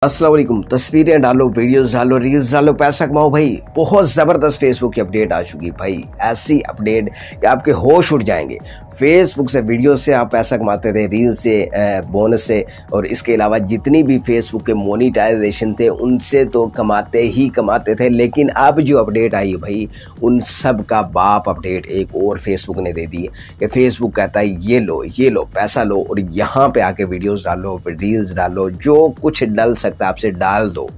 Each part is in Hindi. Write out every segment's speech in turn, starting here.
अस्सलाम वालेकुम। तस्वीरें डालो, वीडियोस डालो, रील्स डालो, पैसा कमाओ भाई। बहुत ज़बरदस्त फेसबुक की अपडेट आ चुकी है भाई। ऐसी अपडेट कि आपके होश उड़ जाएंगे। फेसबुक से, वीडियो से आप पैसा कमाते थे, रील से, बोनस से, और इसके अलावा जितनी भी फेसबुक के मोनिटाइजेशन थे उनसे तो कमाते ही कमाते थे। लेकिन अब जो अपडेट आई है भाई, उन सब का बाप अपडेट एक और फेसबुक ने दे दी है कि फेसबुक कहता है ये लो पैसा लो और यहाँ पे आके वीडियोस डालो, रील्स डालो, जो कुछ डल सकता है आपसे डाल दो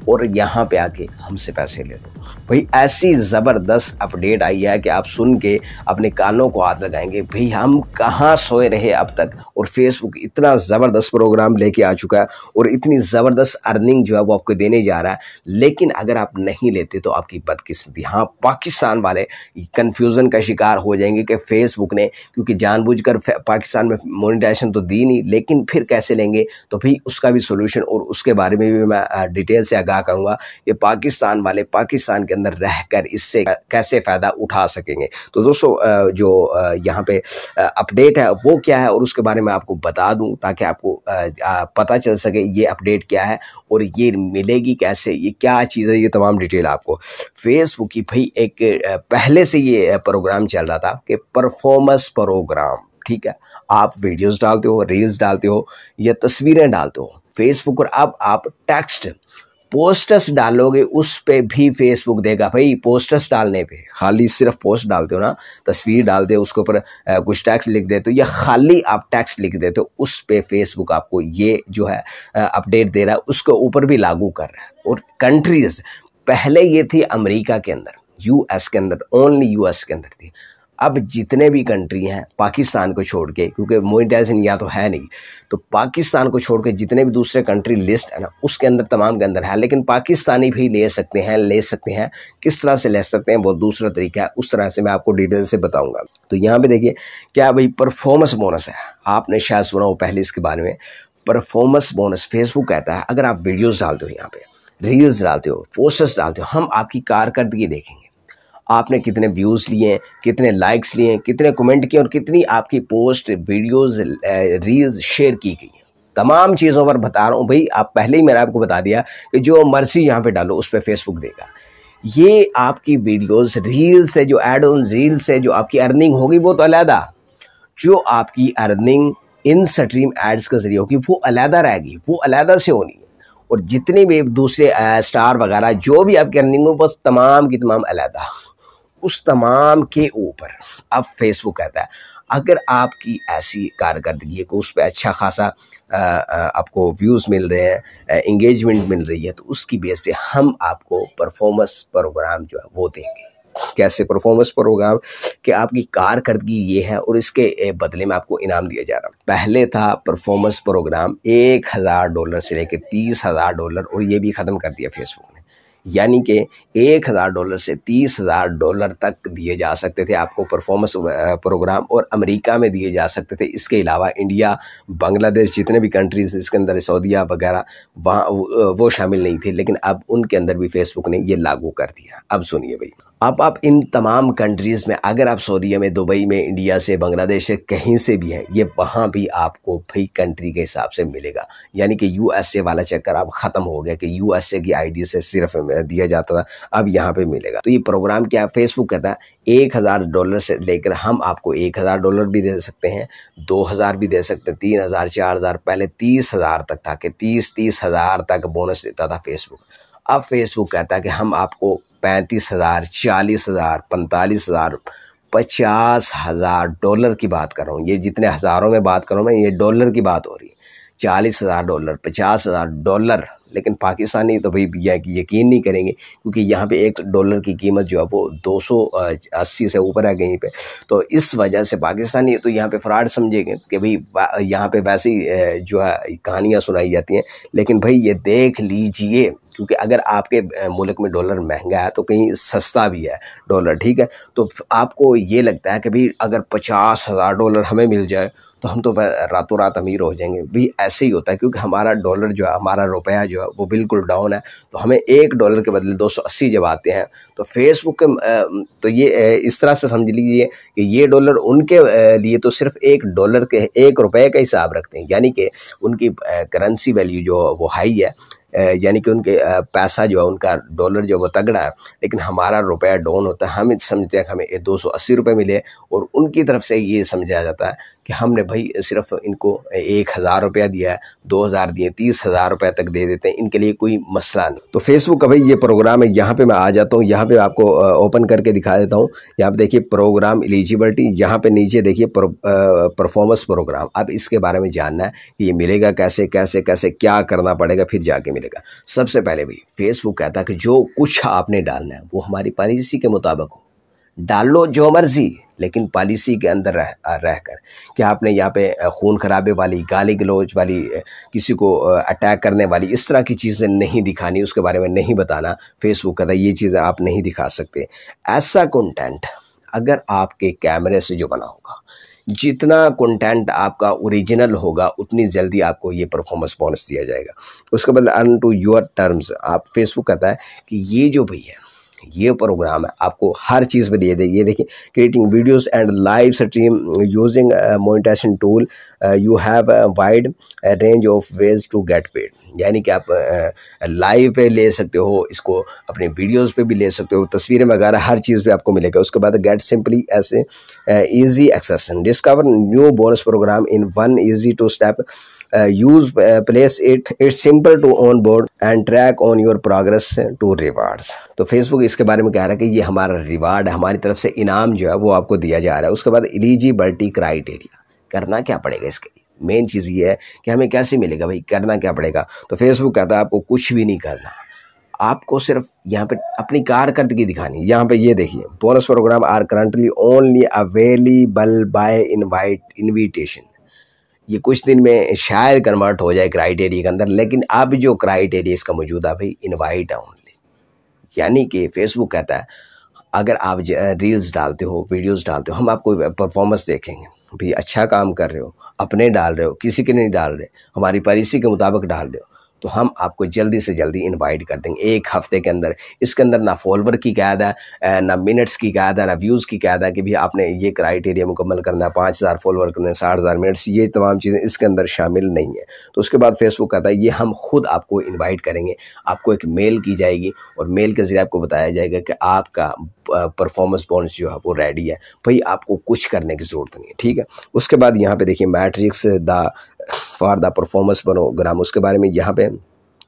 और यहाँ पे आके हमसे पैसे ले लो। भाई ऐसी ज़बरदस्त अपडेट आई है कि आप सुन के अपने कानों को हाथ लगाएंगे। भाई हम कहाँ सोए रहे अब तक, और फेसबुक इतना ज़बरदस्त प्रोग्राम लेके आ चुका है और इतनी ज़बरदस्त अर्निंग जो है वो आपको देने जा रहा है। लेकिन अगर आप नहीं लेते तो आपकी बदकिस्मती। हाँ, पाकिस्तान वाले कन्फ्यूज़न का शिकार हो जाएंगे कि फेसबुक ने, क्योंकि जानबूझकर पाकिस्तान में मोनेटाइजेशन तो दी नहीं, लेकिन फिर कैसे लेंगे, तो भाई उसका भी सोल्यूशन और उसके बारे में भी मैं डिटेल से आगाह करूँगा कि पाकिस्तान वाले पाकिस्तान के अंदर रहकर इससे कैसे फ़ायदा उठा सकेंगे। तो दोस्तों जो यहाँ पे अपडेट है वो क्या है और उसके बारे में आपको बता दूं ताकि आपको पता चल सके ये अपडेट क्या है और ये मिलेगी कैसे, ये क्या चीज़ है, ये तमाम डिटेल आपको। फेसबुक की भाई एक पहले से ये प्रोग्राम चल रहा था कि परफॉर्मेंस प्रोग्राम, ठीक है। आप वीडियोस डालते हो, रील्स डालते हो या तस्वीरें डालते हो फेसबुक पर, अब आप टेक्स्ट पोस्टर्स डालोगे उस पे भी फेसबुक देगा भाई। पोस्टर्स डालने पे, खाली सिर्फ पोस्ट डालते हो ना, तस्वीर डालते हो, उसके ऊपर कुछ टैक्स लिख देते हो या खाली आप टैक्स लिख देते हो, उस पे फेसबुक आपको ये जो है अपडेट दे रहा है, उसके ऊपर भी लागू कर रहा है। और कंट्रीज, पहले ये थी अमेरिका के अंदर, यूएस के अंदर, ओनली यूएस के अंदर थी। अब जितने भी कंट्री हैं पाकिस्तान को छोड़ के, क्योंकि मोनेटाइजेशन या तो है नहीं, तो पाकिस्तान को छोड़ के जितने भी दूसरे कंट्री लिस्ट है ना, उसके अंदर तमाम के अंदर है। लेकिन पाकिस्तानी भी ले सकते हैं। किस तरह से ले सकते हैं वो दूसरा तरीका है, उस तरह से मैं आपको डिटेल से बताऊंगा। तो यहाँ पे देखिए क्या भाई, परफॉर्मेंस बोनस है। आपने शायद सुना हो पहले इसके बारे में। परफॉर्मेंस बोनस फेसबुक कहता है, अगर आप वीडियोज़ डालते हो, यहाँ पे रील्स डालते हो, पोस्टर्स डालते हो, हम आपकी कारकर्दगी देखेंगे। आपने कितने व्यूज़ लिए, कितने लाइक्स लिए, कितने कमेंट किए और कितनी आपकी पोस्ट, वीडियोस, रील्स शेयर की गई हैं, तमाम चीज़ों पर बता रहा हूँ भाई। आप पहले ही मैंने आपको बता दिया कि जो मर्जी यहाँ पे डालो उस पर फेसबुक देगा। ये आपकी वीडियोस, रील से जो एड ऑन रील से जो आपकी अर्निंग होगी वो तो अलहदा, जो आपकी अर्निंग इन स्ट्रीम एड्स के जरिए होगी वो अलहदा रहेगी, वो अलहदा से होनी है। और जितने भी दूसरे स्टार वगैरह जो भी आपकी अर्निंग हो, बस तमाम की तमाम अलहदा। उस तमाम के ऊपर अब फेसबुक कहता है, अगर आपकी ऐसी कारकर्दगी है कि उस पर अच्छा खासा आपको व्यूज़ मिल रहे हैं, एंगेजमेंट मिल रही है, तो उसकी बेस पे हम आपको परफॉर्मेंस प्रोग्राम जो है वो देंगे। कैसे परफॉर्मेंस प्रोग्राम, कि आपकी कारकर्दगी ये है और इसके बदले में आपको इनाम दिया जा रहा है। पहले था परफॉर्मेंस प्रोग्राम $1000 से लेकर $30,000, और ये भी ख़त्म कर दिया फेसबुक ने। यानी कि $1000 से $30,000 तक दिए जा सकते थे आपको परफॉर्मेंस प्रोग्राम, और अमेरिका में दिए जा सकते थे। इसके अलावा इंडिया, बांग्लादेश, जितने भी कंट्रीज़ इसके अंदर, सऊदीया वगैरह, वहाँ वो शामिल नहीं थे। लेकिन अब उनके अंदर भी फेसबुक ने ये लागू कर दिया। अब सुनिए भाई, अब आप इन तमाम कंट्रीज़ में, अगर आप सऊदीया में, दुबई में, इंडिया से, बांग्लादेश से, कहीं से भी हैं, ये वहाँ भी आपको भाई कंट्री के हिसाब से मिलेगा। यानी कि यूएसए वाला चक्कर अब ख़त्म हो गया कि यूएसए की आईडी से सिर्फ दिया जाता था, अब यहाँ पे मिलेगा। तो ये प्रोग्राम क्या, फेसबुक कहता है $1000 से लेकर हम आपको $1000 भी दे सकते हैं, 2000 भी दे सकते हैं, 3000, 4000, पहले 30,000 तक था कि 30,000 तक बोनस देता था फेसबुक। अब फेसबुक कहता है कि हम आपको $35,000, $40,000, $45,000, $50,000 की बात कर रहा हूँ। ये जितने हज़ारों में बात कर रहा हूँ मैं, ये डॉलर की बात हो रही है। $40,000, $50,000। लेकिन पाकिस्तानी तो भाई यकीन नहीं करेंगे, क्योंकि यहाँ पे $1 की कीमत जो है वो 280 से ऊपर है कहीं पे। तो इस वजह से पाकिस्तानी तो यहाँ पे फ्रॉड समझेंगे कि भाई यहाँ पे वैसे ही जो है कहानियाँ सुनाई जाती हैं। लेकिन भाई ये देख लीजिए, क्योंकि अगर आपके मुल्क में डॉलर महंगा है तो कहीं सस्ता भी है डॉलर, ठीक है। तो आपको ये लगता है कि भाई अगर $50,000 हमें मिल जाए तो हम तो रातों रात अमीर हो जाएंगे। भी ऐसे ही होता है, क्योंकि हमारा डॉलर जो है, हमारा रुपया जो है वो बिल्कुल डाउन है। तो हमें $1 के बदले 280 जब आते हैं, तो फेसबुक के तो ये इस तरह से समझ लीजिए कि ये डॉलर उनके लिए तो सिर्फ $1 के, ₹1 का हिसाब रखते हैं। यानी कि उनकी करेंसी वैल्यू जो वो हाई है, यानी कि उनके पैसा जो है उनका डॉलर जो है वो तगड़ा है, लेकिन हमारा रुपया डाउन होता है। हम समझते हैं कि हमें 280 रुपये मिले और उनकी तरफ से ये समझा जाता है कि हमने भाई सिर्फ इनको 1000 रुपया दिया है, 2000 दिए, 30,000 रुपये तक दे देते हैं, इनके लिए कोई मसला नहीं। तो फेसबुक का भाई ये प्रोग्राम है, यहाँ पे मैं आ जाता हूँ, यहाँ पे आपको ओपन करके दिखा देता हूँ। यहाँ पे देखिए प्रोग्राम एलिजिबिलिटी, यहाँ पे नीचे देखिए परफॉर्मेंस प्रोग्राम। अब इसके बारे में जानना है कि ये मिलेगा कैसे कैसे कैसे, क्या करना पड़ेगा, फिर जाके मिलेगा। सबसे पहले भाई फेसबुक कहता है कि जो कुछ आपने डालना है वो हमारी पॉलिसी के मुताबिक हो, डाल लो जो मर्जी, लेकिन पॉलिसी के अंदर रहकर। कि आपने यहाँ पे खून खराबे वाली, गाली गलौज वाली, किसी को अटैक करने वाली, इस तरह की चीज़ें नहीं दिखानी, उसके बारे में नहीं बताना। फेसबुक कहता है ये चीज़ें आप नहीं दिखा सकते। ऐसा कंटेंट अगर आपके कैमरे से जो बना होगा, जितना कंटेंट आपका ओरिजिनल होगा, उतनी जल्दी आपको ये परफॉर्मेंस बोनस दिया जाएगा। उसके बाद अर्न टू योर टर्म्स। आप फेसबुक कहता है कि ये जो भी है ये प्रोग्राम है आपको हर चीज़ पे दिए देगी। ये देखिए, creating videos and live stream using monetization tool, you have wide range of ways to get paid. यानी कि आप लाइव पे ले सकते हो इसको, अपने वीडियोस पे भी ले सकते हो, तस्वीरें वगैरह हर चीज़ पे आपको मिलेगा। उसके बाद गेट सिंपली ऐसे easy access, discover new bonus program in one easy to step, use place it's simple to on board and track on your progress to rewards. तो फेसबुक इसके बारे में कह रहा है कि ये हमारा रिवार्ड, हमारी तरफ से इनाम जो है वो आपको दिया जा रहा है। उसके बाद एलिजिबिलिटी क्राइटेरिया, करना क्या पड़ेगा इसके लिए, मेन चीज़ ये है कि हमें कैसे मिलेगा भाई, करना क्या पड़ेगा। तो फेसबुक कहता है आपको कुछ भी नहीं करना, आपको सिर्फ यहाँ पे अपनी कारकर्दगी दिखानी। यहाँ पे ये देखिए, bonus program are currently only available by invitation. ये कुछ दिन में शायद कन्वर्ट हो जाए क्राइटेरिया के अंदर, लेकिन अब जो क्राइटेरिया इसका मौजूद है भाई, इनवाइट है ओनली। यानी कि फेसबुक कहता है अगर आप रील्स डालते हो, वीडियोस डालते हो, हम आपको परफॉर्मेंस देखेंगे भाई, अच्छा काम कर रहे हो, अपने डाल रहे हो, किसी के नहीं डाल रहे, हमारी पॉलिसी के मुताबिक डाल रहे हो, तो हम आपको जल्दी से जल्दी इनवाइट कर देंगे 1 हफ्ते के अंदर। इसके अंदर ना फॉलोवर की कैद है, ना मिनट्स की कैद है, ना व्यूज़ की कैद है कि भी आपने ये क्राइटेरिया मुकम्मल करना है, 5000 फॉलोवर करने, 60,000 मिनट्स, ये तमाम चीज़ें इसके अंदर शामिल नहीं है। तो उसके बाद फेसबुक कहता है ये हम खुद आपको इन्वाइट करेंगे, आपको एक मेल की जाएगी और मेल के ज़रिए आपको बताया जाएगा कि आपका परफॉर्मेंस बोनस जो है वो रेडी है भाई, आपको कुछ करने की ज़रूरत नहीं है, ठीक है। उसके बाद यहाँ पे देखिए metrics for the performance program, उसके बारे में यहाँ पे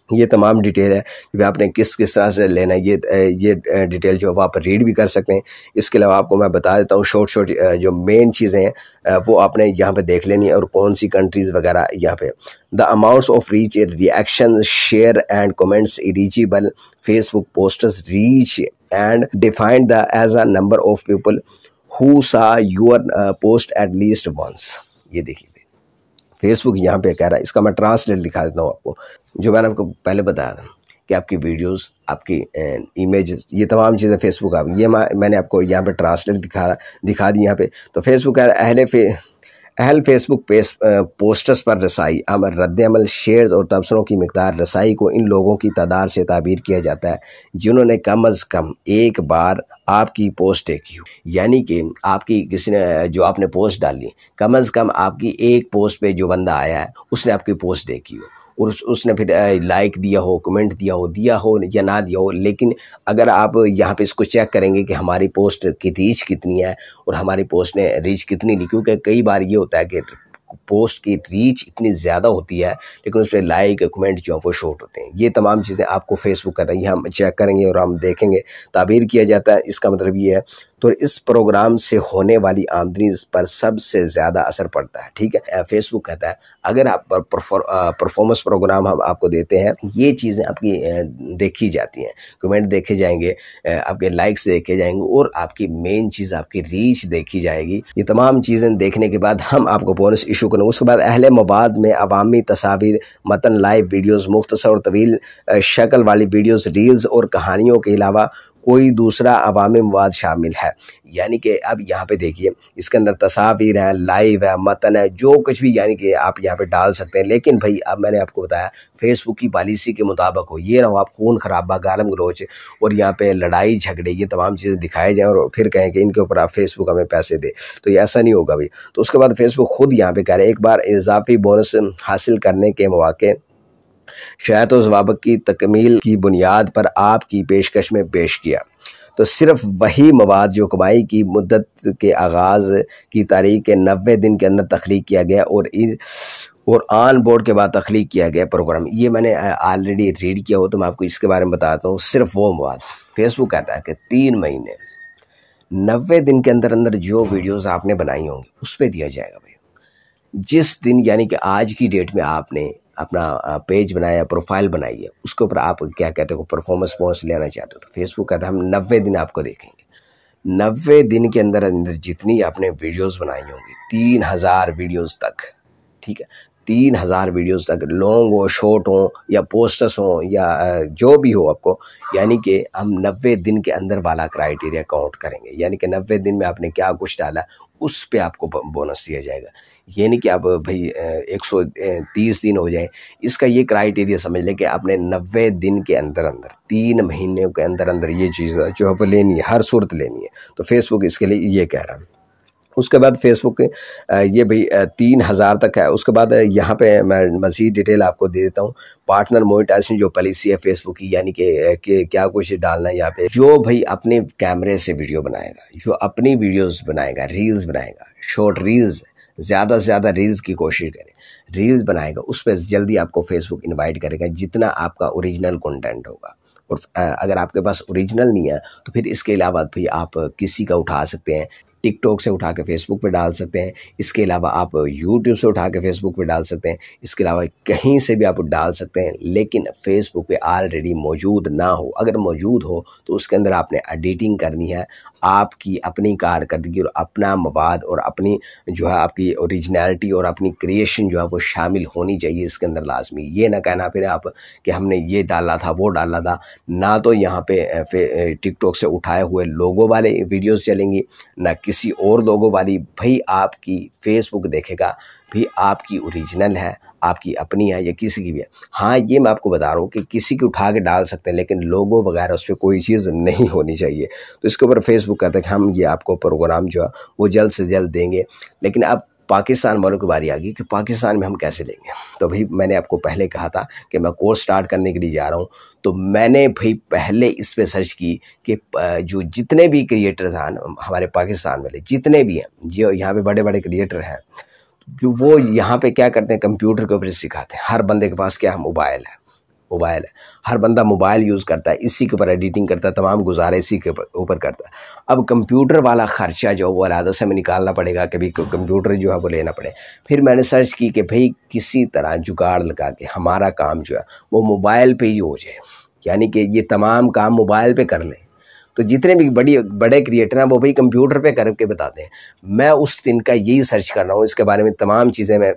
ये तमाम डिटेल है कि आपने किस किस तरह से लेना है। ये डिटेल जो है आप रीड भी कर सकते हैं। इसके अलावा आपको मैं बता देता हूँ शॉर्ट जो मेन चीज़ें हैं वो आपने यहाँ पे देख लेनी है, और कौन सी कंट्रीज़ वगैरह यहाँ पे। The amounts of reach, reaction, share and comments eligible Facebook posters reach and defined the as a number of people who saw your post at least once. ये देखिए फेसबुक यहाँ पे कह रहा है, इसका मैं ट्रांसलेट दिखा देता हूँ आपको, जो मैंने आपको पहले बताया था कि आपकी वीडियोस, आपकी इमेजेस, ये तमाम चीज़ें फेसबुक आप, ये मैंने आपको यहाँ पे ट्रांसलेट दिखा दी यहाँ पे। तो फेसबुक कह रहा है अहल फेसबुक पोस्टर्स पर रसाई, अमल रद्द-ए-अमल, शेयर्स और तबसरों की मिकदार रसाई को इन लोगों की तादाद से ताबीर किया जाता है जिन्होंने कम अज़ कम एक बार आपकी पोस्ट देखी हो। यानी कि आपकी किसी ने जो आपने पोस्ट डाली, कम अज़ कम आपकी एक पोस्ट पे जो बंदा आया है उसने आपकी पोस्ट देखी हो और उसने फिर लाइक दिया हो, कमेंट दिया हो या ना दिया हो। लेकिन अगर आप यहाँ पे इसको चेक करेंगे कि हमारी पोस्ट की रीच कितनी है और हमारी पोस्ट ने रीच कितनी ली, क्योंकि कई बार ये होता है कि पोस्ट की रीच इतनी ज़्यादा होती है लेकिन उस पर लाइक कमेंट जो है वो शॉर्ट होते हैं। ये तमाम चीज़ें आपको फेसबुक कहता है, ये हम चेक करेंगे और हम देखेंगे, ताबीर किया जाता है। इसका मतलब ये है, तो इस प्रोग्राम से होने वाली आमदनी पर सबसे ज़्यादा असर पड़ता है, ठीक है। फेसबुक कहता है अगर आप परफॉर्मेंस प्रोग्राम हम आपको देते हैं, ये चीज़ें आपकी देखी जाती हैं, कमेंट देखे जाएंगे, आपके लाइक्स देखे जाएंगे और आपकी मेन चीज़ आपकी रीच देखी जाएगी। ये तमाम चीज़ें देखने के बाद हम आपको बोनस इशू करेंगे। उसके बाद अहले मवाद में अवामी तस्वीर, मतन, लाइव वीडियोज़, मुख्तसर और तवील शक्ल वाली वीडियोज़, रील्स और कहानियों के अलावा कोई दूसरा अवामी मवाद शामिल है। यानी कि अब यहाँ पे देखिए इसके अंदर तस्वीर है, लाइव है, मतन है, जो कुछ भी यानी कि आप यहाँ पे डाल सकते हैं। लेकिन भाई अब मैंने आपको बताया फेसबुक की पॉलिसी के मुताबिक हो, ये ना हो आप खून खराबा, गालम गलोच और यहाँ पे लड़ाई झगड़े, ये तमाम चीज़ें दिखाए जाएँ और फिर कहें कि इनके ऊपर आप फेसबुक हमें पैसे दे, तो ये ऐसा नहीं होगा भाई। तो उसके बाद फेसबुक खुद यहाँ पे कह रहे हैं एक बार इजाफी बोनस हासिल करने के मौके शर्त व ज़वाबित की तकमील की बुनियाद पर आपकी पेशकश में पेश किया तो सिर्फ वही मवाद जो कमाई की मुद्दत के आगाज़ की तारीख के 90 दिन के अंदर तख्लीक किया गया और ऑन बोर्ड के बाद तख्लीक किया गया प्रोग्राम, ये मैंने ऑलरेडी रीड किया हो तो मैं आपको इसके बारे में बताता हूँ। सिर्फ वो मवाद फेसबुक कहता है कि 3 महीने 90 दिन के अंदर अंदर जो वीडियोस आपने बनाई होंगी उस पर दिया जाएगा भाई। जिस दिन यानी कि आज की डेट में आपने अपना पेज बनाया, प्रोफाइल बनाई है, उसके ऊपर आप क्या कहते हो परफॉर्मेंस बोनस लेना चाहते हो तो फेसबुक कहता है हम 90 दिन आपको देखेंगे। 90 दिन के अंदर अंदर जितनी आपने वीडियोस बनाई होंगी 3000 वीडियोस तक, ठीक है, 3000 वीडियोस तक, लॉन्ग हो, शॉर्ट हो या पोस्टर्स हो या जो भी हो आपको, यानी कि हम 90 दिन के अंदर वाला क्राइटेरिया काउंट करेंगे। यानी कि 90 दिन में आपने क्या कुछ डाला उस पे आपको बोनस दिया जाएगा। ये नहीं कि आप भाई 130 दिन हो जाए, इसका ये क्राइटेरिया समझ लें कि आपने 90 दिन के अंदर अंदर 3 महीने के अंदर अंदर ये चीज़ जो है वो लेनी है, हर सूरत लेनी है। तो फेसबुक इसके लिए ये कह रहा है। उसके बाद फेसबुक ये भाई 3000 तक है। उसके बाद यहाँ पे मैं मज़ीद डिटेल आपको दे देता हूँ। पार्टनर मोनेटाइजेशन जो पॉलिसी है फेसबुक की, यानी कि क्या कुछ डालना है यहाँ पे। जो भाई अपने कैमरे से वीडियो बनाएगा, जो अपनी वीडियोस बनाएगा, रील्स बनाएगा, शॉर्ट रील्स, ज़्यादा से ज़्यादा रील्स की कोशिश करें, रील्स बनाएगा, उस पर जल्दी आपको फेसबुक इनवाइट करेगा जितना आपका ओरिजिनल कंटेंट होगा। और अगर आपके पास ओरिजिनल नहीं है तो फिर इसके अलावा भाई आप किसी का उठा सकते हैं, टिकटॉक से उठा के फेसबुक पे डाल सकते हैं, इसके अलावा आप यूट्यूब से उठा के फेसबुक पे डाल सकते हैं, इसके अलावा कहीं से भी आप डाल सकते हैं, लेकिन फेसबुक पे ऑलरेडी मौजूद ना हो। अगर मौजूद हो तो उसके अंदर आपने एडिटिंग करनी है, आपकी अपनी कारकर्दगी और अपना मवाद और अपनी जो है आपकी ओरिजिनलिटी और अपनी क्रिएशन जो है वो शामिल होनी चाहिए इसके अंदर लाजमी। ये ना कहना फिर आप कि हमने ये डाला था वो डाला था, ना तो यहाँ पे टिकटॉक से उठाए हुए लोगों वाले वीडियोस चलेंगी, ना किसी और लोगों वाली। भाई आपकी फेसबुक देखेगा भी आपकी ओरिजिनल है, आपकी अपनी है या किसी की भी है। हाँ, ये मैं आपको बता रहा हूँ कि किसी की उठा के डाल सकते हैं, लेकिन लोगो वगैरह उस पर कोई चीज़ नहीं होनी चाहिए। तो इसके ऊपर फेसबुक कहता है कि हम ये आपको प्रोग्राम जो है वो जल्द से जल्द देंगे। लेकिन अब पाकिस्तान वालों की बारी आ गई कि पाकिस्तान में हम कैसे लेंगे। तो भाई मैंने आपको पहले कहा था कि मैं कोर्स स्टार्ट करने के लिए जा रहा हूँ, तो मैंने भाई पहले इस पे सर्च की कि जो जितने भी क्रिएटर्स हैं हमारे पाकिस्तान वाले, जितने भी हैं, जो यहाँ पे बड़े बड़े क्रिएटर हैं, जो वो यहाँ पे क्या करते हैं कंप्यूटर के ऊपर सिखाते हैं। हर बंदे के पास क्या मोबाइल है, हर बंदा मोबाइल यूज़ करता है, इसी के ऊपर एडिटिंग करता है, तमाम गुजारे इसी के ऊपर करता है। अब कंप्यूटर वाला ख़र्चा जो वो अलग से हमें निकालना पड़ेगा, कभी कंप्यूटर जो है वो लेना पड़े। फिर मैंने सर्च की कि भाई किसी तरह जुगाड़ लगा के हमारा काम जो है वो मोबाइल पे ही हो जाए, यानी कि ये तमाम काम मोबाइल पे कर लें। तो जितने भी बड़े क्रिएटर हैं वो भाई कंप्यूटर पे करके बताते हैं। मैं उस दिन का यही सर्च कर रहा हूँ, इसके बारे में तमाम चीज़ें मैं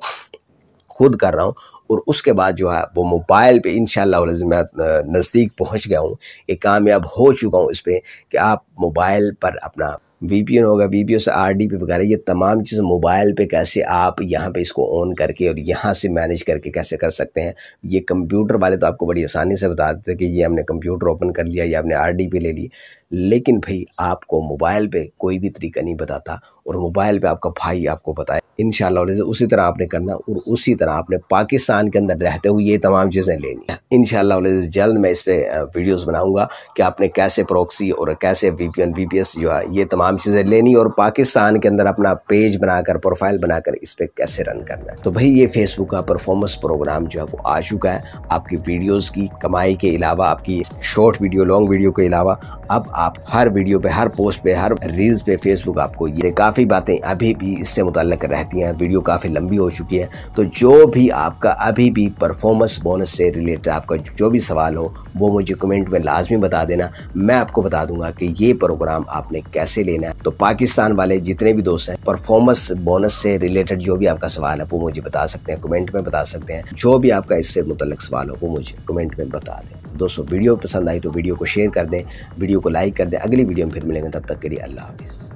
खुद कर रहा हूँ, और उसके बाद जो है वो मोबाइल पे इंशाल्लाह मैं नज़दीक पहुँच गया हूँ, एक कामयाब हो चुका हूँ इस पर कि आप मोबाइल पर अपना VPN होगा, VPN से RDP वगैरह, ये तमाम चीज़ मोबाइल पे कैसे आप यहाँ पे इसको ऑन करके और यहाँ से मैनेज करके कैसे कर सकते हैं। ये कंप्यूटर वाले तो आपको बड़ी आसानी से बता देते हैं कि ये हमने कंप्यूटर ओपन कर लिया या हमने RDP ले ली, लेकिन भाई आपको मोबाइल पे कोई भी तरीका नहीं बताता, और मोबाइल पे आपका भाई आपको बताए। इंशाल्लाह उसी तरह आपने करना, और उसी तरह आपने पाकिस्तान के अंदर रहते हुए ये तमाम चीज़ें लेनी है। इंशाल्लाह जल्द मैं इस पर वीडियोस बनाऊंगा कि आपने कैसे प्रॉक्सी और कैसे VPN VPS जो है ये तमाम चीज़ें लेनी, और पाकिस्तान के अंदर अपना पेज बनाकर, प्रोफाइल बनाकर इस पर कैसे रन करना है। तो भाई ये फेसबुक का परफॉर्मेंस प्रोग्राम जो है वो आ चुका है। आपकी वीडियोज़ की कमाई के अलावा, आपकी शॉर्ट वीडियो, लॉन्ग वीडियो के अलावा, अब आप हर वीडियो पे, हर पोस्ट पे, हर रील्स पे फेसबुक आपको ये काफ़ी बातें अभी भी इससे मुतल्लिक रहती हैं। वीडियो काफ़ी लंबी हो चुकी है, तो जो भी आपका अभी भी परफॉर्मेंस बोनस से रिलेटेड आपका जो भी सवाल हो वो मुझे कमेंट में लाजमी बता देना। मैं आपको बता दूंगा कि ये प्रोग्राम आपने कैसे लेना है। तो पाकिस्तान वाले जितने भी दोस्त हैं, परफॉर्मेंस बोनस से रिलेटेड जो भी आपका सवाल है वो मुझे बता सकते हैं, कमेंट में बता सकते हैं। जो भी आपका इससे मुतल्लिक सवाल हो वो मुझे कमेंट में बता दें। तो दोस्तों, वीडियो पसंद आई तो वीडियो को शेयर कर दें, वीडियो को लाइक कर दें। अगली वीडियो में फिर मिलेंगे, तब तक के लिए अल्लाह हाफिज़।